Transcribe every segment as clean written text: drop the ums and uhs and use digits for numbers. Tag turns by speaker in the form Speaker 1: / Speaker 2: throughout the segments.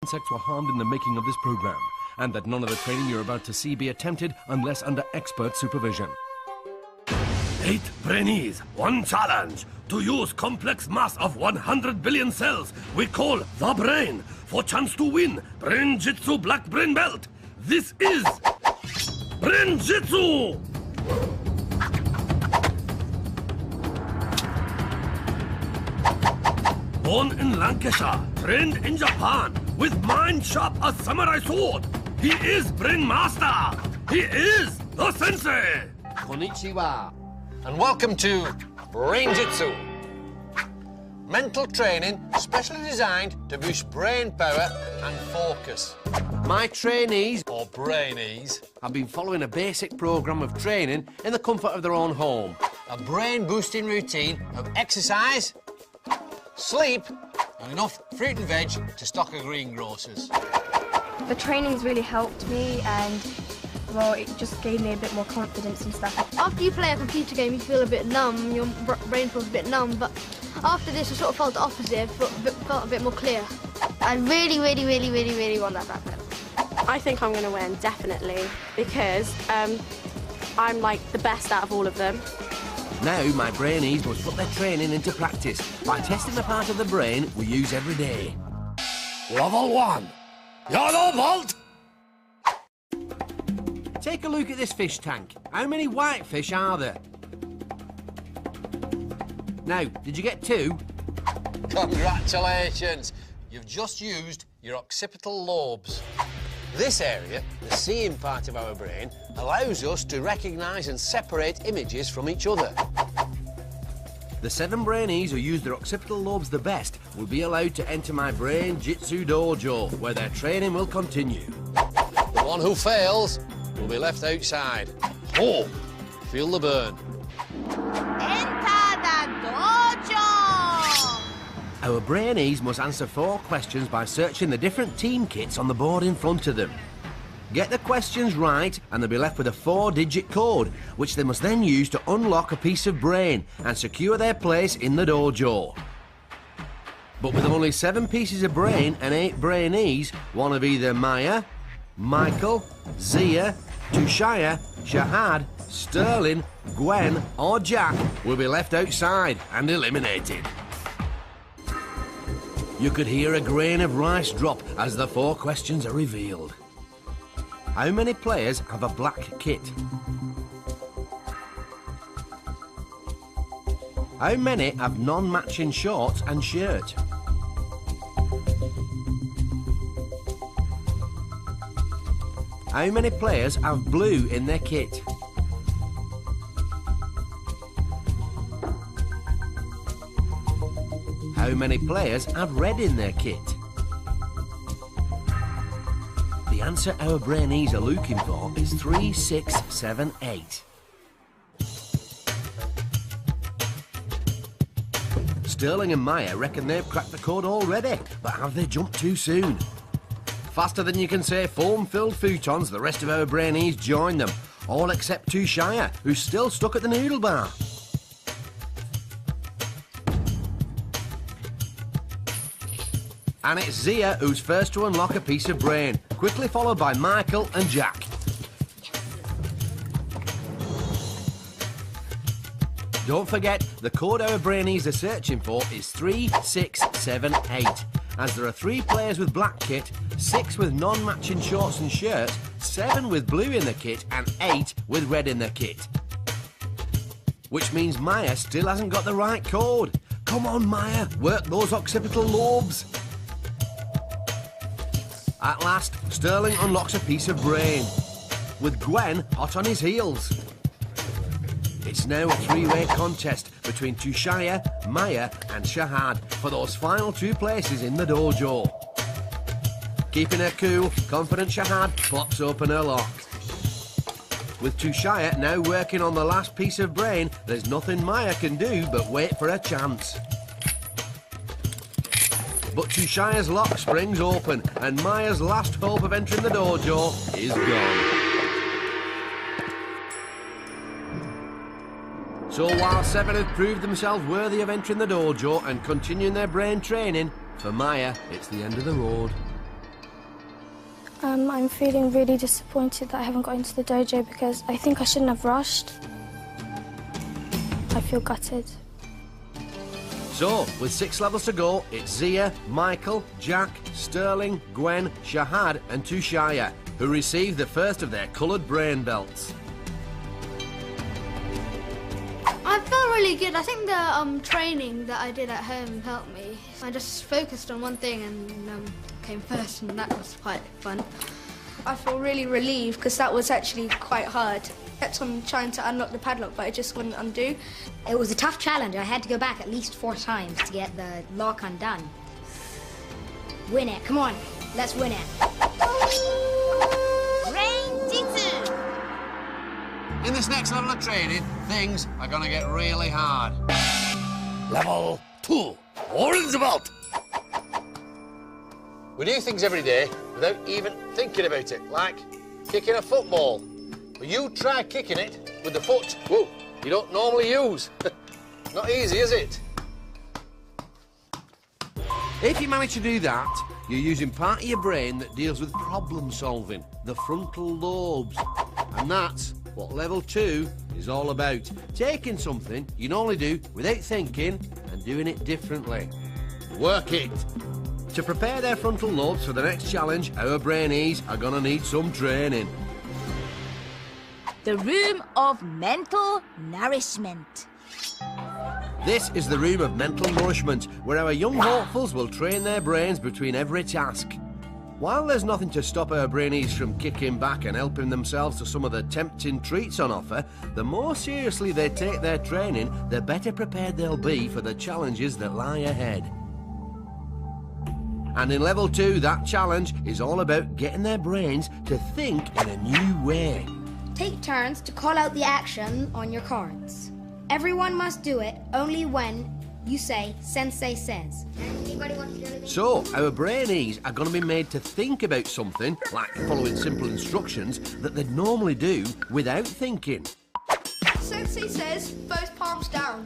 Speaker 1: insects were harmed in the making of this program, and that none of the training you're about to see be attempted unless under expert supervision.
Speaker 2: 8 Brainees, 1 challenge. To use complex mass of 100 billion cells we call the brain for chance to win Brain-Jitsu Black Brain Belt. This is Brain-Jitsu! Born in Lancashire, trained in Japan, with mind sharp as samurai sword. He is Brain Master. He is the Sensei.
Speaker 3: Konnichiwa. And welcome to Brain-Jitsu. Mental training specially designed to boost brain power and focus. My trainees, or Brainees, have been following a basic programme of training in the comfort of their own home. A brain-boosting routine of exercise, sleep, and enough fruit and veg to stock a greengrocers.
Speaker 4: The training's really helped me, and well, it just gave me a bit more confidence and stuff.
Speaker 5: After you play a computer game, you feel a bit numb, your brain feels a bit numb, but after this, I sort of felt the opposite, felt a bit more clear. I really want that back then.
Speaker 6: I think I'm going to win, definitely, because I'm like the best out of all of them.
Speaker 3: Now my Brainees must put their training into practice by testing the part of the brain we use every day.
Speaker 2: Level 1. Yellow vault.
Speaker 3: Take a look at this fish tank. How many whitefish are there? Now, did you get 2? Congratulations! You've just used your occipital lobes. This area, the seeing part of our brain, allows us to recognise and separate images from each other. The 7 Brainees who use their occipital lobes the best will be allowed to enter my Brain-Jitsu dojo, where their training will continue. The one who fails will be left outside. Oh, feel the burn.
Speaker 5: Enter the dojo!
Speaker 3: Our Brainees must answer 4 questions by searching the different team kits on the board in front of them. Get the questions right and they'll be left with a 4-digit code, which they must then use to unlock a piece of brain and secure their place in the dojo. But with only 7 pieces of brain and 8 Brainees, one of either Maja, Michael, Zia, Thushiah, Shahad, Sterling, Gwen or Jack will be left outside and eliminated. You could hear a grain of rice drop as the 4 questions are revealed. How many players have a black kit? How many have non-matching shorts and shirt? How many players have blue in their kit? How many players have red in their kit? The answer our Brainees are looking for is 3, 6, 7, 8. Sterling and Maja reckon they've cracked the code already, but have they jumped too soon? Faster than you can say foam-filled futons, the rest of our Brainees join them, all except Thushiah, who's still stuck at the noodle bar. And it's Zia who's first to unlock a piece of brain, quickly followed by Michael and Jack. Don't forget, the code our Brainees are searching for is 3, 6, 7, 8. As there are 3 players with black kit, 6 with non-matching shorts and shirts, 7 with blue in the kit, and 8 with red in the kit. Which means Maja still hasn't got the right code. Come on, Maja, work those occipital lobes. At last, Sterling unlocks a piece of brain, with Gwen hot on his heels. It's now a 3-way contest between Thushiah, Maja and Shahad for those final 2 places in the dojo. Keeping her cool, confident Shahad pops open her lock. With Thushiah now working on the last piece of brain, there's nothing Maja can do but wait for a chance. But Thushiah's lock springs open, and Maja's last hope of entering the dojo is gone. So while 7 have proved themselves worthy of entering the dojo and continuing their brain training, for Maja, it's the end of the road.
Speaker 4: I'm feeling really disappointed that I haven't got into the dojo because I think I shouldn't have rushed. I feel gutted.
Speaker 3: So, with 6 levels to go, it's Zia, Michael, Jack, Sterling, Gwen, Shahad and Thushiah, who receive the first of their coloured brain belts.
Speaker 5: I felt really good. I think the training that I did at home helped me. I just focused on one thing and came first, and that was quite fun.
Speaker 7: I feel really relieved because that was actually quite hard. I kept on trying to unlock the padlock, but I just wouldn't undo.
Speaker 8: It was a tough challenge. I had to go back at least 4 times to get the lock undone. Win it. Come on. Let's win it. Brain-Jitsu!
Speaker 3: In this next level of training, things are going to get really hard.
Speaker 2: Level 2. Orange belt.
Speaker 3: We do things every day without even thinking about it, like kicking a football. But you try kicking it with the foot, whoa, you don't normally use. Not easy, is it? If you manage to do that, you're using part of your brain that deals with problem solving, the frontal lobes. And that's what level 2 is all about. Taking something you normally do without thinking and doing it differently. Work it. To prepare their frontal lobes for the next challenge, our Brainees are gonna need some training.
Speaker 9: The room of mental nourishment.
Speaker 3: This is the room of mental nourishment, where our young hopefuls will train their brains between every task. While there's nothing to stop our Brainees from kicking back and helping themselves to some of the tempting treats on offer, the more seriously they take their training, the better prepared they'll be for the challenges that lie ahead. And in level 2, that challenge is all about getting their brains to think in a new way.
Speaker 8: Take turns to call out the action on your cards. Everyone must do it only when you say "Sensei says." Anybody want to do it?
Speaker 3: So, our Brainees are going to be made to think about something, like following simple instructions, that they'd normally do without thinking.
Speaker 7: Sensei says both palms down.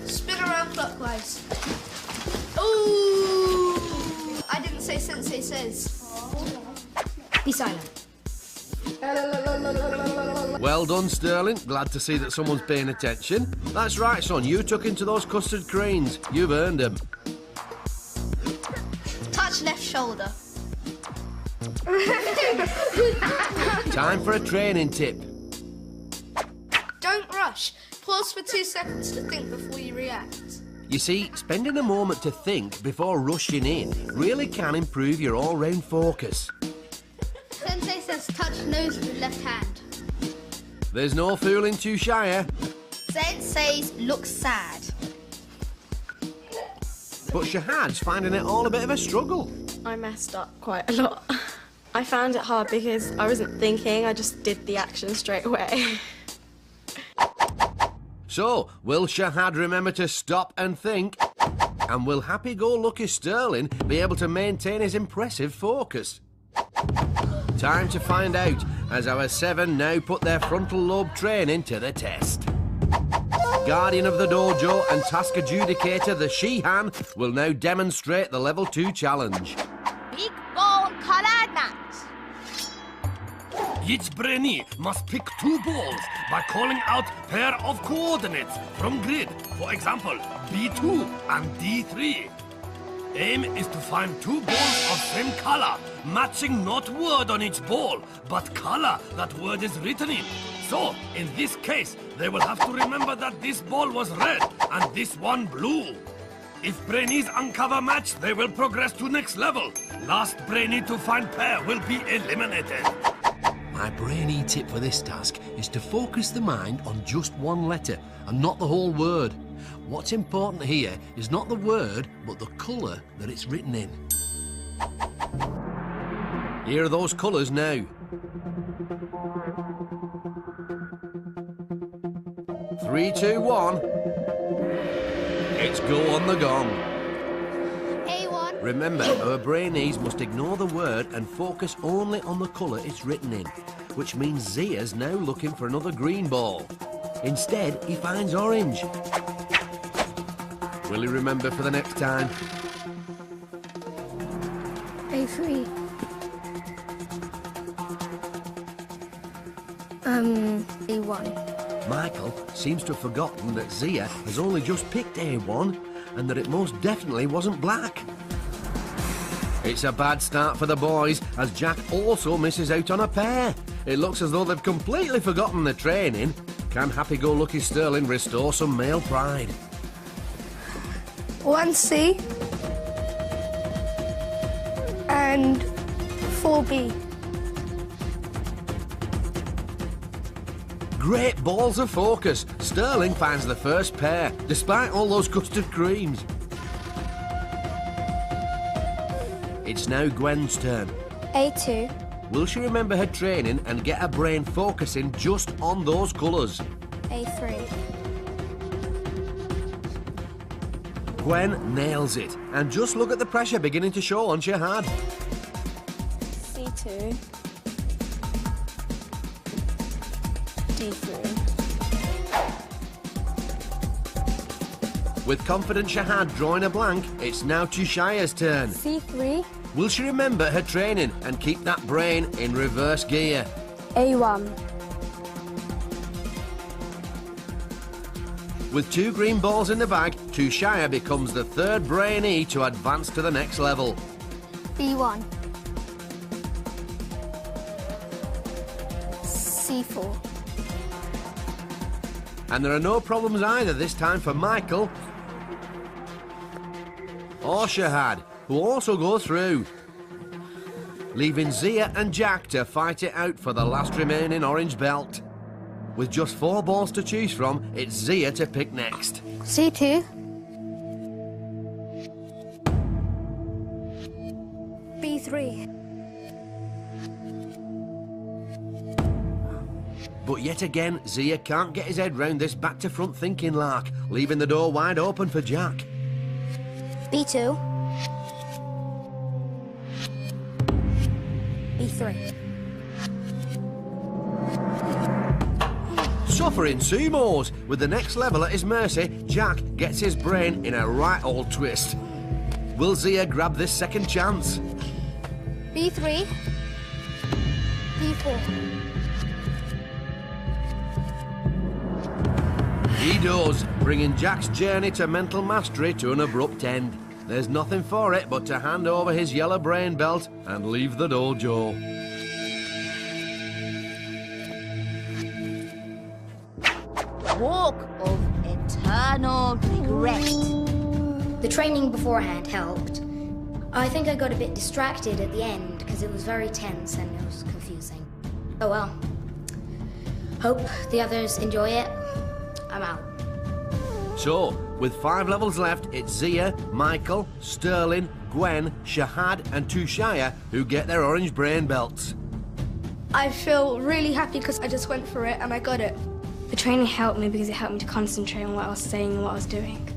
Speaker 7: Spin around clockwise. Ooh! I didn't say Sensei says.
Speaker 8: Be silent.
Speaker 3: Well done, Sterling. Glad to see that someone's paying attention. That's right, son. You took into those custard creams. You've earned them.
Speaker 7: Touch left shoulder.
Speaker 3: Time for a training tip.
Speaker 7: Don't rush. Pause for 2 seconds to think before you react.
Speaker 3: You see, spending a moment to think before rushing in really can improve your all-round focus.
Speaker 5: Sensei says touch nose with left hand.
Speaker 3: There's no fooling Thushiah.
Speaker 9: Sensei's look sad.
Speaker 3: But Shahad's finding it all a bit of a struggle.
Speaker 6: I messed up quite a lot. I found it hard because I wasn't thinking, I just did the action straight away.
Speaker 3: So, will Shahad remember to stop and think? And will happy-go-lucky Sterling be able to maintain his impressive focus? Time to find out, as our 7 now put their frontal lobe training to the test. Guardian of the dojo and task adjudicator, the Shahad, will now demonstrate the level 2 challenge.
Speaker 9: Big ball color match.
Speaker 2: Each Brainee must pick 2 balls by calling out pair of coordinates from grid. For example, B2 and D3. Aim is to find 2 balls of same color, matching not word on each ball, but color that word is written in. So, in this case, they will have to remember that this ball was red and this one blue. If Brainees uncover match, they will progress to next level. Last Brainee to find pair will be eliminated.
Speaker 3: My Brainee tip for this task is to focus the mind on just one letter and not the whole word. What's important here is not the word, but the colour that it's written in. Here are those colours now. 3, 2, 1. It's go on the gong.
Speaker 5: A1.
Speaker 3: Remember, our Brainees must ignore the word and focus only on the colour it's written in, which means Zia's now looking for another green ball. Instead, he finds orange. Will he remember for the next time?
Speaker 7: B3. A1.
Speaker 3: Michael seems to have forgotten that Zia has only just picked A1 and that it most definitely wasn't black. It's a bad start for the boys as Jack also misses out on a pair. It looks as though they've completely forgotten the training. Can happy-go-lucky Sterling restore some male pride?
Speaker 7: 1C and 4B.
Speaker 3: Great balls of focus. Sterling finds the first pair, despite all those custard creams. It's now Gwen's turn.
Speaker 4: A2.
Speaker 3: Will she remember her training and get her brain focusing just on those colours?
Speaker 4: A3.
Speaker 3: Gwen nails it. And just look at the pressure beginning to show on Shahad.
Speaker 4: C2. D3.
Speaker 3: With confident Shahad drawing a blank, it's now Thushiah's turn.
Speaker 4: C3.
Speaker 3: Will she remember her training and keep that brain in reverse gear?
Speaker 4: A1.
Speaker 3: With 2 green balls in the bag, Thushiah becomes the third Brainee to advance to the next level.
Speaker 4: B1. C4.
Speaker 3: And there are no problems either this time for Michael or Shahad, who also go through, leaving Zia and Jack to fight it out for the last remaining orange belt. With just 4 balls to choose from, it's Zia to pick next.
Speaker 4: C2. B3.
Speaker 3: But yet again, Zia can't get his head round this back-to-front thinking lark, leaving the door wide open for Jack.
Speaker 4: B2. B3.
Speaker 3: Suffering Sumos. With the next level at his mercy, Jack gets his brain in a right old twist. Will Zia grab this second chance?
Speaker 4: B3. B4.
Speaker 3: He does, bringing Jack's journey to mental mastery to an abrupt end. There's nothing for it but to hand over his yellow brain belt and leave the dojo.
Speaker 9: Walk of eternal regret.
Speaker 8: The training beforehand helped. I think I got a bit distracted at the end because it was very tense and it was confusing. Oh well. Hope the others enjoy it. I'm out.
Speaker 3: So, with 5 levels left, it's Zia, Michael, Sterling, Gwen, Shahad and Thushiah who get their orange brain belts.
Speaker 7: I feel really happy because I just went for it and I got it.
Speaker 4: The training helped me because it helped me to concentrate on what I was saying and what I was doing.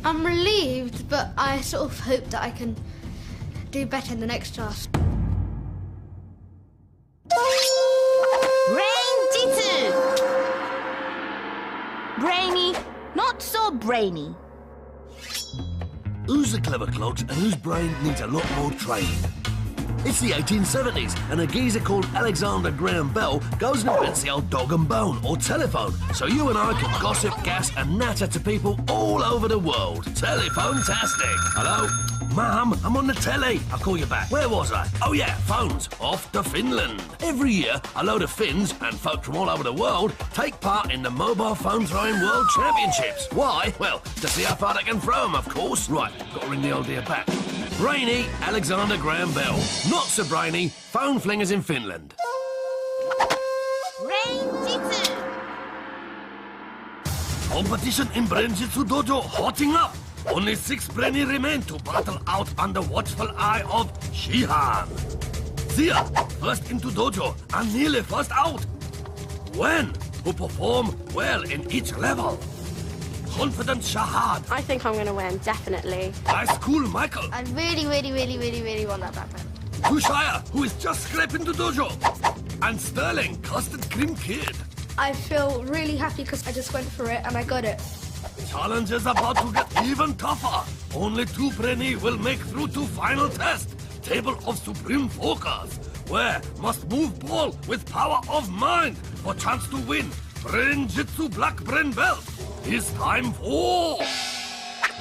Speaker 5: I'm relieved, but I sort of hope that I can do better in the next class.
Speaker 9: Brain-Jitsu! Brainy, not so brainy.
Speaker 2: Who's the clever clogs and whose brain needs a lot more training? It's the 1870s, and a geezer called Alexander Graham Bell goes and invents the old dog and bone, or telephone, so you and I can gossip, gas and natter to people all over the world. Telephone-tastic. Hello? Mum, I'm on the telly. I'll call you back. Where was I? Oh yeah, phones. Off to Finland. Every year, a load of Finns and folk from all over the world take part in the Mobile Phone Throwing World Championships. Why? Well, to see how far they can throw them, of course. Right, got to ring the old dear back. Brainy Alexander Graham Bell. Not so brainy, phone flingers in Finland.
Speaker 9: Brain-Jitsu!
Speaker 2: Competition in Brain-Jitsu Dojo hotting up. Only 6 Brainy remain to battle out under watchful eye of Shahad. Zia, first into dojo and nearly first out. Gwen, who perform well in each level. Confident Shahad.
Speaker 6: I think I'm going to win, definitely.
Speaker 2: High school Michael.
Speaker 5: I really want that backpack.
Speaker 2: Thushiah, who is just scraping to dojo. And Sterling, custard cream kid.
Speaker 7: I feel really happy because I just went for it and I got it.
Speaker 2: Challenge is about to get even tougher. Only 2 Brainy will make through to final test. table of supreme focus, where must move ball with power of mind for chance to win Brain-Jitsu Black Brain Belt. It's time for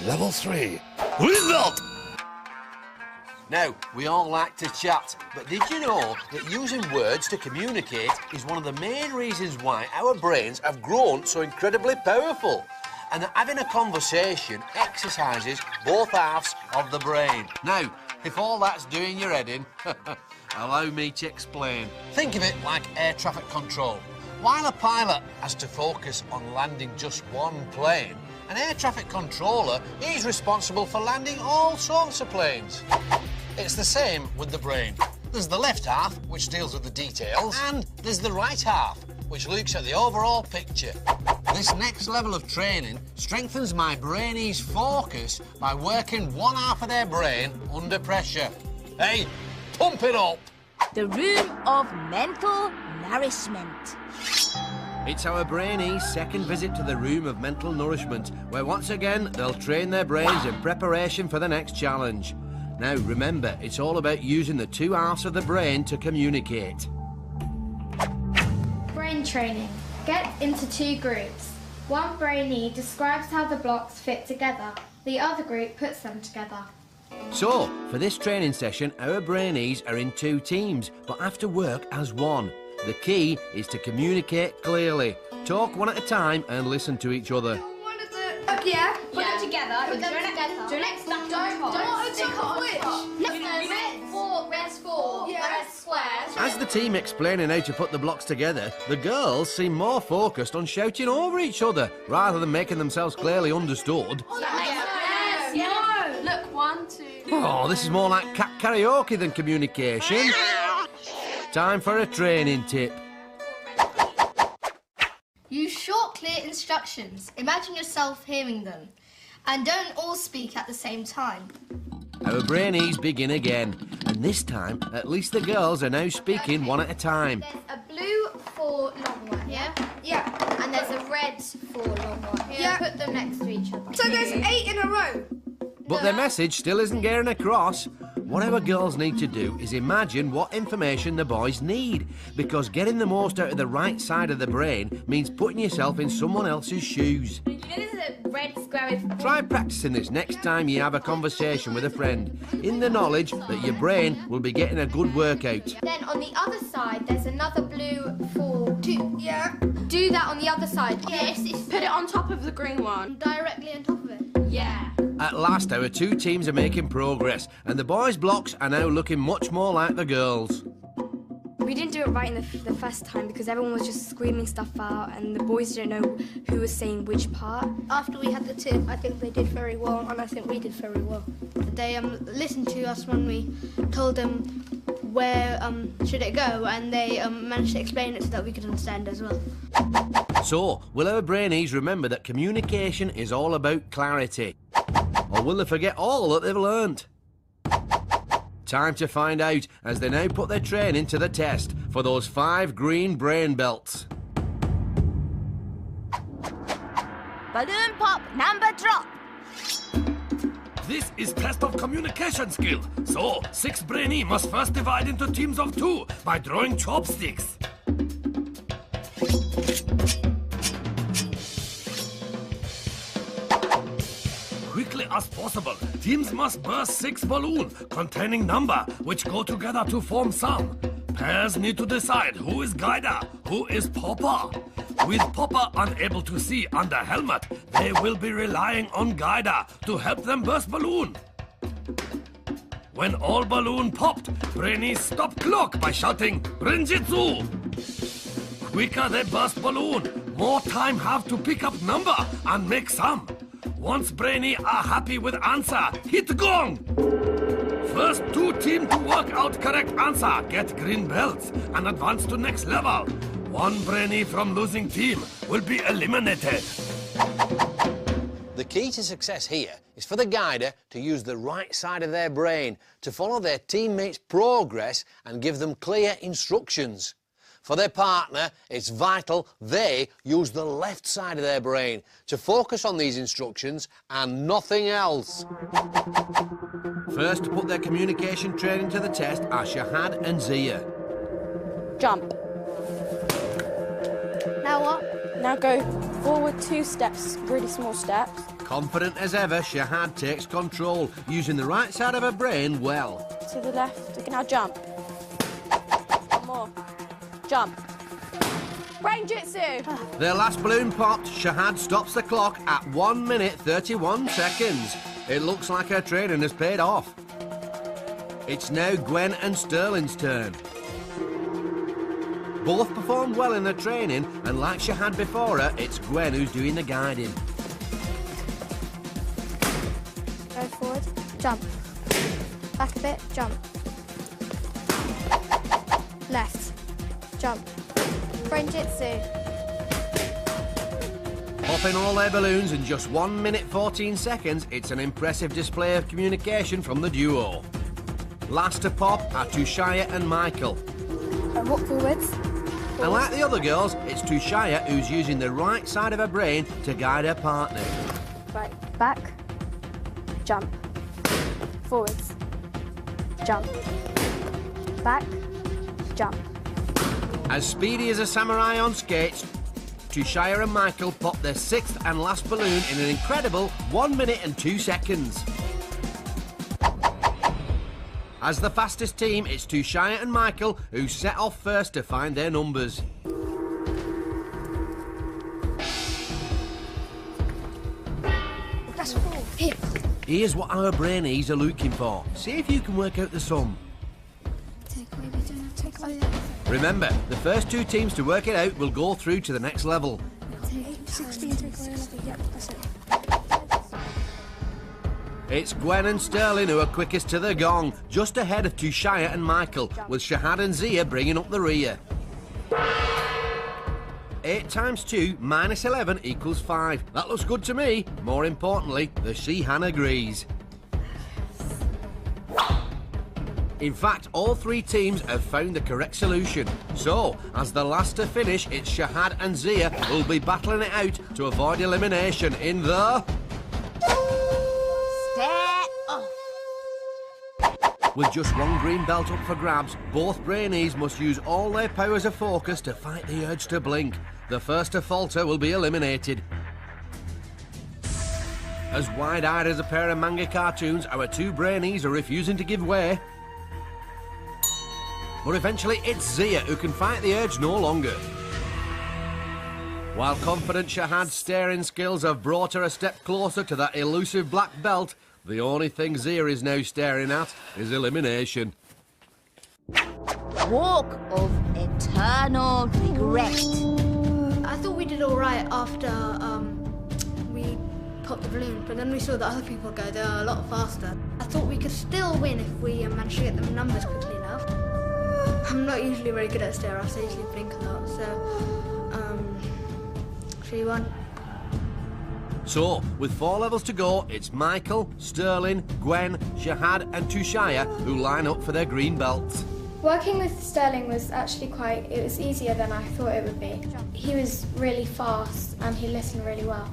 Speaker 2: Level 3 Result!
Speaker 3: Now, we all like to chat, but did you know that using words to communicate is one of the main reasons why our brains have grown so incredibly powerful? And that having a conversation exercises both halves of the brain. Now, if all that's doing your head in, allow me to explain. Think of it like air traffic control. While a pilot has to focus on landing just one plane, an air traffic controller is responsible for landing all sorts of planes. It's the same with the brain. There's the left half, which deals with the details, and there's the right half, which looks at the overall picture. This next level of training strengthens my Brainees' focus by working one half of their brain under pressure. Hey, pump it up!
Speaker 9: The room of mental nourishment.
Speaker 3: It's our Brainees' second visit to the room of mental nourishment, where once again they'll train their brains in preparation for the next challenge. Now remember, it's all about using the two halves of the brain to communicate.
Speaker 10: Brain training. Get into two groups. One brainee describes how the blocks fit together. The other group puts them together.
Speaker 3: So, for this training session, our Brainees are in two teams, but have to work as one. The key is to communicate clearly. Talk one at a time and listen to each other.
Speaker 7: Yeah.
Speaker 10: Put them together.
Speaker 5: Put them together.
Speaker 10: Do next
Speaker 5: Don't red four, red squares.
Speaker 3: As the team explaining how to put the blocks together, the girls seem more focused on shouting over each other rather than making themselves clearly understood.
Speaker 6: Yes. Look, 1, 2.
Speaker 3: Oh, this is more like cat karaoke than communication. Time for a training tip.
Speaker 11: Use short, clear instructions. Imagine yourself hearing them. And don't all speak at the same time.
Speaker 3: Our Brainees begin again, and this time, at least the girls are now speaking one at a time.
Speaker 5: There's a blue 4 long one, yeah?
Speaker 7: Yeah.
Speaker 5: And there's a red 4 long one.
Speaker 7: Yeah.
Speaker 5: Put them next to each other.
Speaker 7: So there's 8 in a row.
Speaker 3: But their message still isn't getting across. What our girls need to do is imagine what information the boys need, because getting the most out of the right side of the brain means putting yourself in someone else's shoes.
Speaker 5: You know there's a red square with...
Speaker 3: Try practicing this next time you have a conversation with a friend, in the knowledge that your brain will be getting a good workout.
Speaker 5: Then on the other side, there's another blue 4, 2.
Speaker 7: Yeah.
Speaker 5: Do that on the other side.
Speaker 6: Yes, put it on top of the green one.
Speaker 5: Directly on top of it.
Speaker 6: Yeah.
Speaker 3: At last, our two teams are making progress, and the boys' blocks are now looking much more like the girls.
Speaker 12: We didn't do it right in the first time because everyone was just screaming stuff out and the boys didn't know who was saying which part.
Speaker 7: After we had the tip, I think they did very well, and I think we did very well.
Speaker 11: They listened to us when we told them where should it go, and they managed to explain it so that we could understand as well.
Speaker 3: So, will our Brainees remember that communication is all about clarity? Or will they forget all that they've learnt? Time to find out as they now put their training to the test for those 5 green brain belts.
Speaker 9: Balloon pop number drop.
Speaker 2: This is test of communication skill. So, 6 Brainee must first divide into teams of 2 by drawing chopsticks. Quickly as possible, teams must burst 6 balloons containing number which go together to form sum. Pairs need to decide who is guider, who is popper. With popper unable to see under helmet, they will be relying on guider to help them burst balloon. When all balloon popped, Brainees stop clock by shouting Brain-Jitsu. Quicker they burst balloon, more time have to pick up number and make sum. Once Brainee are happy with answer, hit gong! First 2 team to work out correct answer get green belts and advance to next level. 1 Brainee from losing team will be eliminated.
Speaker 3: The key to success here is for the guider to use the right side of their brain to follow their teammates' progress and give them clear instructions. For their partner, it's vital they use the left side of their brain to focus on these instructions and nothing else.
Speaker 1: First to put their communication training to the test are Shahad and Zia.
Speaker 6: Jump.
Speaker 11: Now what?
Speaker 6: Now go forward 2 steps, really small steps.
Speaker 1: Confident as ever, Shahad takes control, using the right side of her brain well.
Speaker 6: To the left. Okay, now jump. One more. Jump. Brain-Jitsu!
Speaker 1: Their last balloon popped. Shahad stops the clock at 1 minute 31 seconds. It looks like her training has paid off. It's now Gwen and Sterling's turn. Both performed well in their training, and like Shahad before her, it's Gwen who's doing the guiding.
Speaker 11: Go forward, jump. Back a bit, jump. Left, jump. Brain-Jitsu.
Speaker 1: Popping all their balloons in just 1 minute 14 seconds, it's an impressive display of communication from the duo. Last to pop are Thushiah and Michael.
Speaker 11: Walk forwards.
Speaker 1: And like the other girls, it's Thushiah who's using the right side of her brain to guide her partner.
Speaker 6: Right, back, jump, forwards, jump, back, jump.
Speaker 1: As speedy as a samurai on skates, Thushiah and Michael pop their 6th and last balloon in an incredible 1 minute and 2 seconds. As the fastest team, it's Thushiah and Michael who set off first to find their numbers.
Speaker 11: That's 4. Here.
Speaker 1: Here's what our Brainees are looking for. See if you can work out the sum. Remember, the first 2 teams to work it out will go through to the next level.
Speaker 11: 16, take away 11. Yep, that's it.
Speaker 1: It's Gwen and Sterling who are quickest to the gong, just ahead of Thushiah and Michael, with Shahad and Zia bringing up the rear. 8 times 2 minus 11 equals 5. That looks good to me. More importantly, the Sheehan agrees. In fact, all 3 teams have found the correct solution. So, as the last to finish, it's Shahad and Zia who'll be battling it out to avoid elimination in the... With just 1 green belt up for grabs, both Brainees must use all their powers of focus to fight the urge to blink. The first to falter will be eliminated. As wide-eyed as a pair of manga cartoons, our 2 Brainees are refusing to give way. But eventually it's Zia who can fight the urge no longer. While confident Shahad's staring skills have brought her a step closer to that elusive black belt, the only thing Zia is now staring at is elimination.
Speaker 9: Walk of eternal regret.
Speaker 11: I thought we did all right after we popped the balloon, but then we saw that other people go there a lot faster. I thought we could still win if we managed to get them numbers quickly enough. I'm not usually very good at stare-offs, I usually blink a lot, so she won.
Speaker 1: So, with 4 levels to go, it's Michael, Sterling, Gwen, Shahad and Thushiah who line up for their green belts.
Speaker 10: Working with Sterling was actually it was easier than I thought it would be. He was really fast and he listened really well.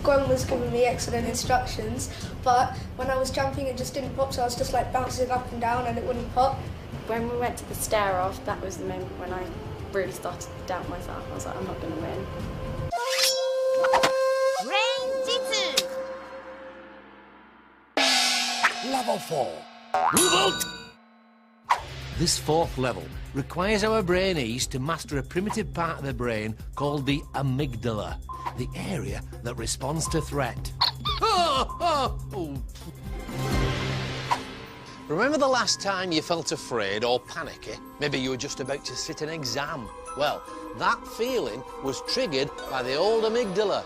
Speaker 7: Gwen was giving me excellent instructions, but when I was jumping it just didn't pop, so I was just like bouncing up and down and it wouldn't pop.
Speaker 6: When we went to the stare-off, that was the moment when I really started to doubt myself. I was like, I'm not going to win.
Speaker 9: Brain-Jitsu.
Speaker 2: Level 4. Move out!
Speaker 1: This 4th level requires our Brainees to master a primitive part of the brain called the amygdala, the area that responds to threat.
Speaker 3: Remember the last time you felt afraid or panicky? Maybe you were just about to sit an exam. Well, that feeling was triggered by the old amygdala.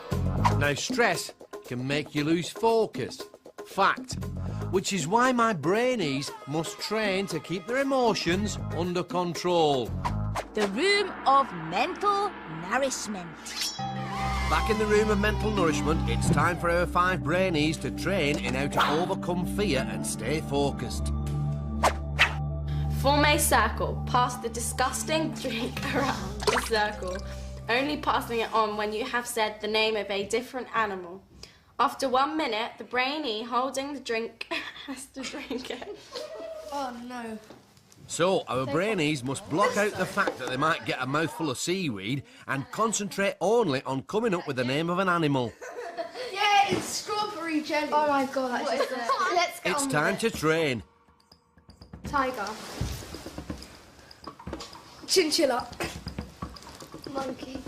Speaker 1: Now, stress can make you lose focus. Fact. Which is why my Brainees must train to keep their emotions under control.
Speaker 9: The room of mental nourishment.
Speaker 1: Back in the room of mental nourishment, it's time for our 5 Brainees to train in how to overcome fear and stay focused.
Speaker 6: Form a circle. Pass the disgusting drink around the circle, only passing it on when you have said the name of a different animal. After 1 minute, the brainee holding the drink has to drink it.
Speaker 7: Oh no.
Speaker 3: So, our Brainees must block out the fact that they might get a mouthful of seaweed and concentrate only on coming up with the name of an animal.
Speaker 7: Yeah, it's strawberry jelly.
Speaker 4: Oh my god, that's just Let's get
Speaker 3: It's
Speaker 4: on
Speaker 3: time
Speaker 4: with
Speaker 3: to train.
Speaker 4: it. Tiger.
Speaker 7: Chinchilla.
Speaker 4: Monkey.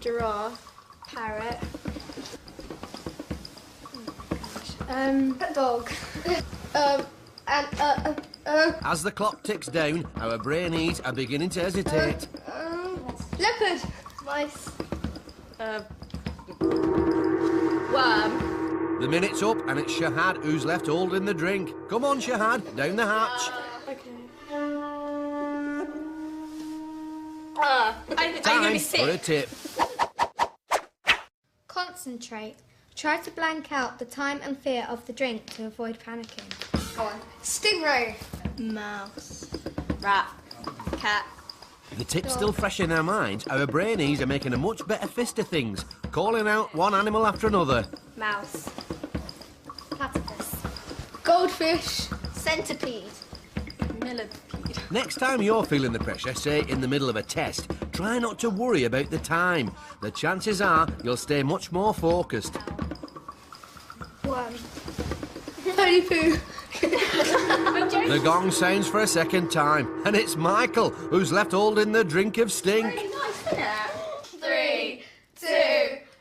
Speaker 6: Giraffe.
Speaker 4: Parrot. Dog.
Speaker 3: As the clock ticks down, our Brainees are beginning to hesitate.
Speaker 7: Leopard.
Speaker 4: Mice.
Speaker 6: Worm.
Speaker 3: The minute's up and it's Shahad who's left holding the drink. Come on, Shahad, down the hatch.
Speaker 6: Okay.
Speaker 3: Time for a tip.
Speaker 10: Concentrate. Try to blank out the time and fear of the drink to avoid panicking.
Speaker 7: Go on. Stingray.
Speaker 11: Mouse.
Speaker 6: Rat. Cat.
Speaker 3: The tip's still fresh in our minds. Our Brainees are making a much better fist of things, calling out one animal after another.
Speaker 4: Mouse. Platypus.
Speaker 7: Goldfish.
Speaker 10: Centipede.
Speaker 6: Millipede.
Speaker 3: Next time you're feeling the pressure, say in the middle of a test, try not to worry about the time. The chances are you'll stay much more focused.
Speaker 7: Worm. Tony Poo.
Speaker 3: The gong sounds for a second time, and it's Michael who's left holding the drink of stink.
Speaker 6: Really nice, isn't it?
Speaker 7: 3, 2,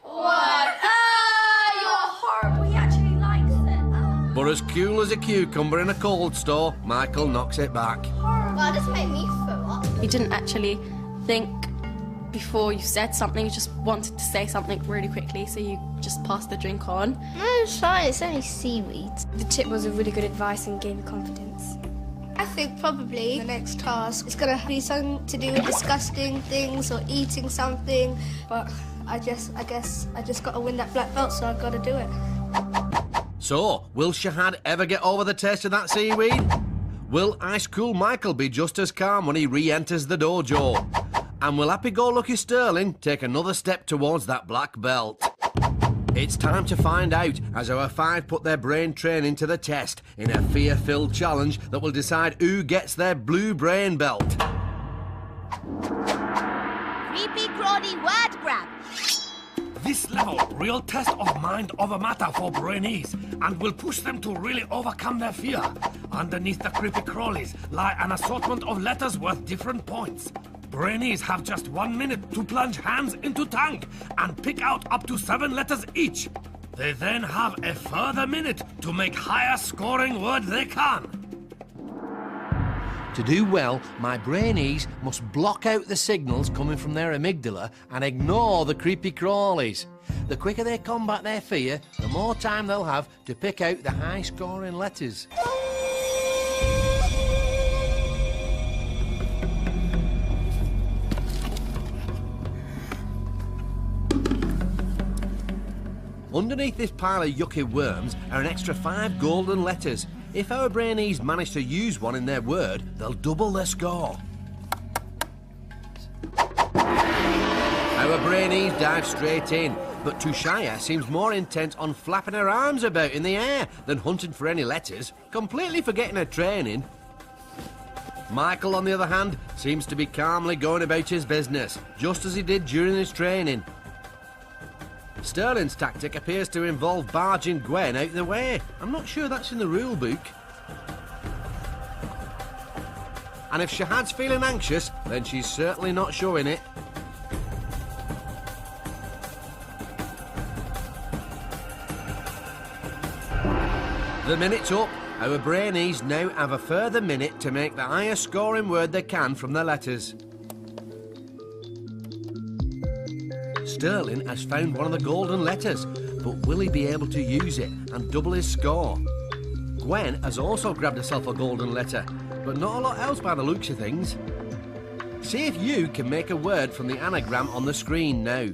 Speaker 7: 1.
Speaker 6: You're horrible. He actually likes it.
Speaker 3: But as cool as a cucumber in a cold store, Michael knocks it back.
Speaker 10: Well, this made me throw up.
Speaker 6: You didn't actually think before you said something, you just wanted to say something really quickly, so you just passed the drink on.
Speaker 10: No, it's fine. It's only seaweed.
Speaker 4: The tip was a really good advice and gave me confidence.
Speaker 7: I think probably the next task is going to be something to do with disgusting things or eating something. But I guess I just got to win that black belt, so I've got to do it.
Speaker 3: So, will Shahad ever get over the taste of that seaweed? Will Ice Cool Michael be just as calm when he re-enters the dojo? And will happy-go-lucky Sterling take another step towards that black belt? It's time to find out as our 5 put their brain training to the test in a fear-filled challenge that will decide who gets their blue brain belt.
Speaker 9: Creepy crawly word grab.
Speaker 2: This level, real test of mind over matter for Brainees, and will push them to really overcome their fear. Underneath the creepy crawlies lie an assortment of letters worth different points. Brainees have just 1 minute to plunge hands into tank and pick out up to 7 letters each. They then have a further minute to make higher scoring word they can.
Speaker 3: To do well, my Brainees must block out the signals coming from their amygdala and ignore the creepy crawlies. The quicker they combat their fear, the more time they'll have to pick out the high-scoring letters. Underneath this pile of yucky worms are an extra 5 golden letters. If our Brainees manage to use one in their word, they'll double their score. Our Brainees dive straight in, but Thushiah seems more intent on flapping her arms about in the air than hunting for any letters, completely forgetting her training. Michael, on the other hand, seems to be calmly going about his business, just as he did during his training. Sterling's tactic appears to involve barging Gwen out the way. I'm not sure that's in the rule book. And if Shahad's feeling anxious, then she's certainly not showing it. The minute's up. Our Brainees now have a further minute to make the highest scoring word they can from the letters. Sterling has found one of the golden letters, but will he be able to use it and double his score? Gwen has also grabbed herself a golden letter, but not a lot else by the looks of things. See if you can make a word from the anagram on the screen now.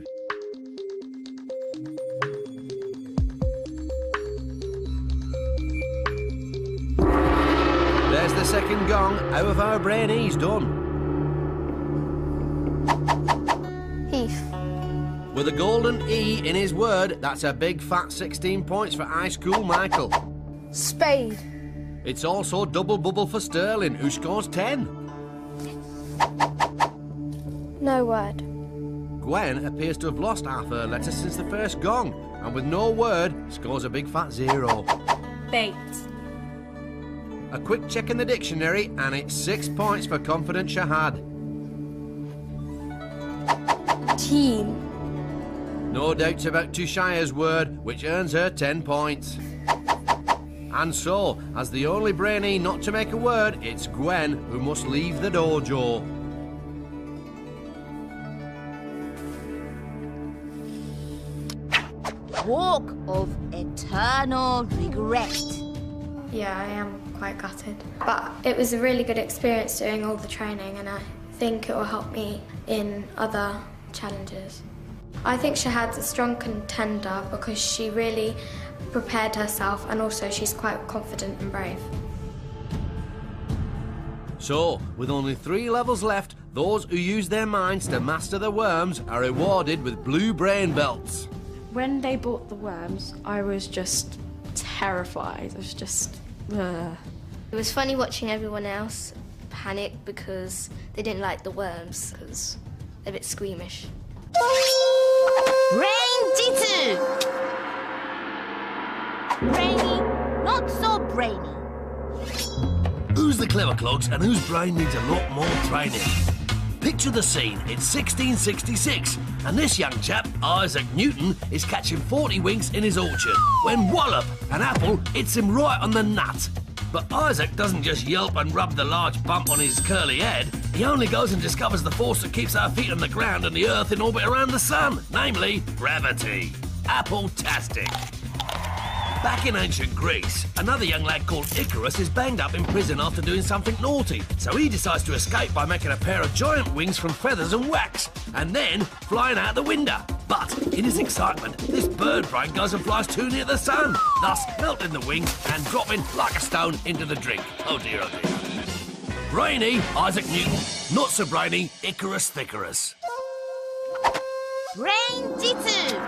Speaker 3: There
Speaker 1: There's the second gong. How have our Brainees done?
Speaker 5: Heath.
Speaker 1: With a golden E in his word, that's a big fat 16 points for High School Michael.
Speaker 7: Spade.
Speaker 1: It's also double bubble for Sterling, who scores 10.
Speaker 4: No word.
Speaker 1: Gwen appears to have lost half her letters since the first gong, and with no word, scores a big fat 0.
Speaker 6: Bait.
Speaker 1: A quick check in the dictionary, and it's 6 points for confident Shahad.
Speaker 4: Team.
Speaker 1: No doubts about Thushiah's word, which earns her 10 points. And so, as the only Brainee not to make a word, it's Gwen who must leave the dojo.
Speaker 9: Walk of eternal regret.
Speaker 10: Yeah, I am quite gutted. But it was a really good experience doing all the training, and I think it will help me in other challenges. I think Shahad's a strong contender because she really prepared herself, and also she's quite confident and brave.
Speaker 1: So, with only 3 levels left, those who use their minds to master the worms are rewarded with blue brain belts.
Speaker 6: When they bought the worms, I was just terrified. I was just... ugh.
Speaker 5: It was funny watching everyone else panic because they didn't like the worms, because they're a bit squeamish.
Speaker 9: Brain-Jitsu! Brainy, not so brainy.
Speaker 2: Who's the clever clogs and whose brain needs a lot more training? Picture the scene, it's 1666, and this young chap, Isaac Newton, is catching 40 winks in his orchard, when wallop, an apple hits him right on the nut. But Isaac doesn't just yelp and rub the large bump on his curly head, he only goes and discovers the force that keeps our feet on the ground and the earth in orbit around the sun, namely, gravity. Apple-tastic. Back in ancient Greece, another young lad called Icarus is banged up in prison after doing something naughty, so he decides to escape by making a pair of giant wings from feathers and wax, and then flying out the window. But, in his excitement, this bird brain goes and flies too near the sun, thus melting the wings and dropping like a stone into the drink. Oh dear, oh dear. Brainy, Isaac Newton. Not so brainy, Icarus Thickerus.
Speaker 9: Brain-Jitsu!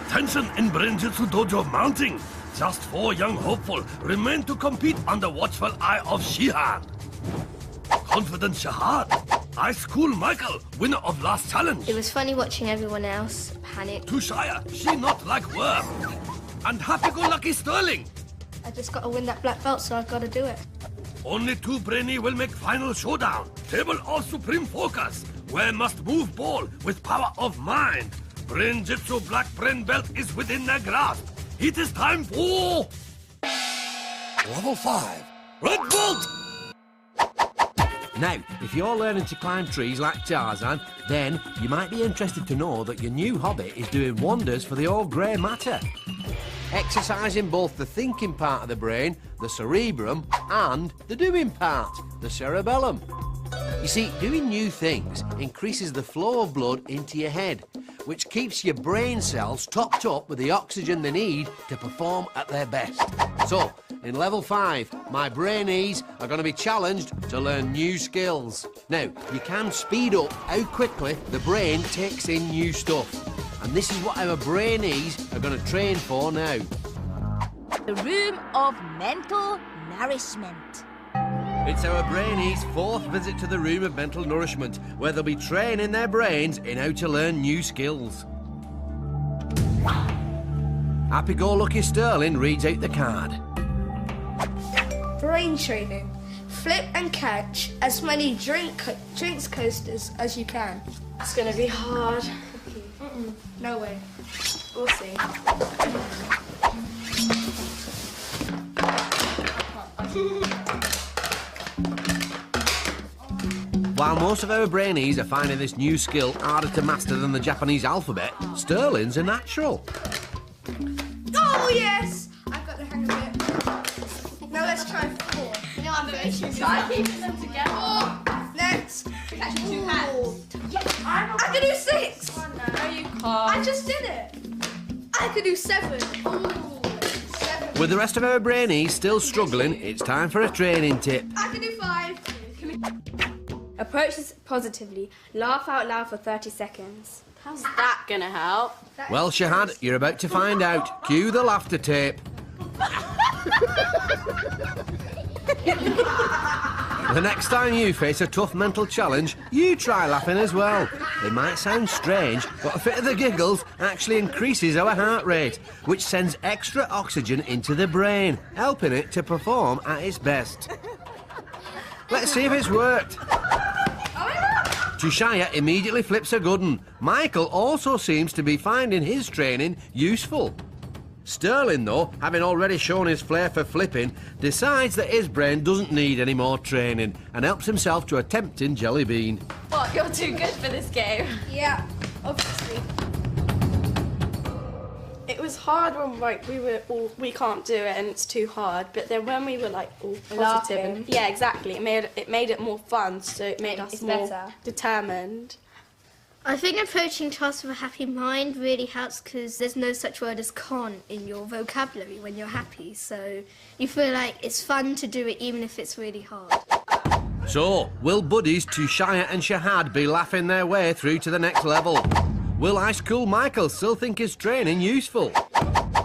Speaker 2: Tension in Brain-Jitsu dojo mounting. Just 4 young hopeful remain to compete under watchful eye of Shahad. Confident Shahad. High School Michael, winner of last challenge.
Speaker 5: It was funny watching everyone else panic.
Speaker 2: Thushiah, she not like worm. And happy-go-lucky Sterling.
Speaker 7: I just got to win that black belt, so I've got to do it.
Speaker 2: Only 2 Brainy will make final showdown. Table of supreme focus. Where must move ball with power of mind. Brain-Jitsu black brain belt is within their grasp. It is time for... Level 5. Red Bolt!
Speaker 1: Now, if you're learning to climb trees like Tarzan, then you might be interested to know that your new hobby is doing wonders for the old grey matter. Exercising both the thinking part of the brain, the cerebrum, and the doing part, the cerebellum. You see, doing new things increases the flow of blood into your head, which keeps your brain cells topped up with the oxygen they need to perform at their best. So, in level 5, my Brainees are going to be challenged to learn new skills. Now, you can speed up how quickly the brain takes in new stuff. And this is what our Brainees are going to train for now.
Speaker 9: The room of mental nourishment.
Speaker 1: It's our Brainees' 4th visit to the room of mental nourishment, where they'll be training their brains in how to learn new skills. Happy-go-lucky Sterling reads out the card.
Speaker 7: Brain training. Flip and catch as many drinks coasters as you can.
Speaker 6: It's going to be hard.
Speaker 7: No way.
Speaker 6: We'll see.
Speaker 1: While most of our Brainees are finding this new skill harder to master than the Japanese alphabet, Sterling's a natural.
Speaker 7: Oh, yes! I've got the hang of it. Now let's try 4.
Speaker 5: No, I'm very sure.
Speaker 6: Try keeping them together.
Speaker 7: 4. Next.
Speaker 6: Catch 2 hands.
Speaker 7: I can do 6.
Speaker 6: Oh, no, you can't.
Speaker 7: I just did it. I could do 7. Ooh, 7.
Speaker 3: With the rest of our Brainees still struggling, it's time for a training tip.
Speaker 11: I can do 5.
Speaker 4: Approach this positively. Laugh out loud for 30 seconds.
Speaker 6: How's that gonna help?
Speaker 3: Well, Shahad, you're about to find out. Cue the laughter tape. The next time you face a tough mental challenge, you try laughing as well. It might sound strange, but a fit of the giggles actually increases our heart rate, which sends extra oxygen into the brain, helping it to perform at its best. Let's see if it's worked. Thushiah immediately flips a good one. Michael also seems to be finding his training useful. Sterling, though, having already shown his flair for flipping, decides that his brain doesn't need any more training and helps himself to a tempting jelly bean.
Speaker 6: What, you're too good for this game?
Speaker 11: Yeah, obviously.
Speaker 6: It was hard when we were all, we can't do it and it's too hard, but then when we were like all positive
Speaker 4: Laughing.
Speaker 6: and, yeah, exactly, it made it more fun, so it made us
Speaker 4: It's
Speaker 6: more
Speaker 4: better.
Speaker 6: determined.
Speaker 7: I think approaching tasks with a happy mind really helps because there's no such word as can't in your vocabulary when you're happy. So you feel like it's fun to do it even if it's really hard.
Speaker 3: So, will buddies Thushiah and Shahad be laughing their way through to the next level? Will Ice Cool Michael still think his training useful?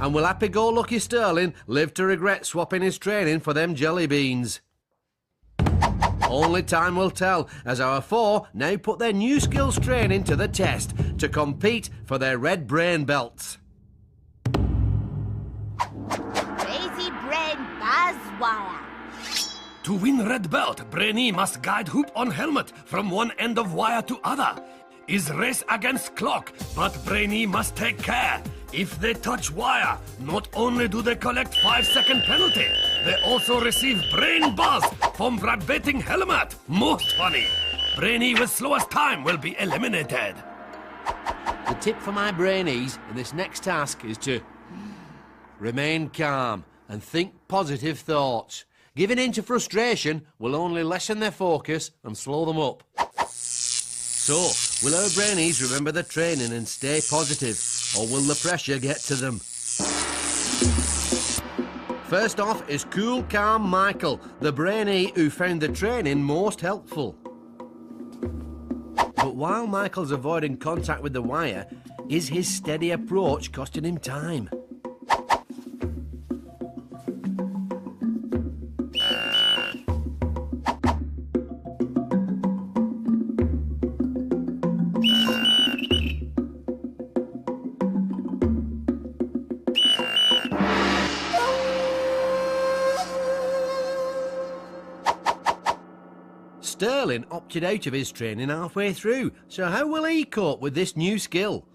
Speaker 3: And will happy-go-lucky Sterling live to regret swapping his training for them jelly beans? Only time will tell, as our 4 now put their new skills training to the test to compete for their red brain belts.
Speaker 9: Crazy brain buzzwire.
Speaker 2: To win red belt, Brainee must guide hoop on helmet from one end of wire to other. Is race against clock, but Brainee must take care. If they touch wire, not only do they collect 5-second penalty, they also receive brain buzz from vibrating helmet. Most funny. Brainee with slowest time will be eliminated.
Speaker 3: The tip for my Brainees in this next task is to remain calm and think positive thoughts. Giving in to frustration will only lessen their focus and slow them up. So, will our Brainees remember the training and stay positive, or will the pressure get to them? First off is Cool Calm Michael, the Brainee who found the training most helpful. But while Michael's avoiding contact with the wire, is his steady approach costing him time? Sterling opted out of his training halfway through, so how will he cope with this new skill?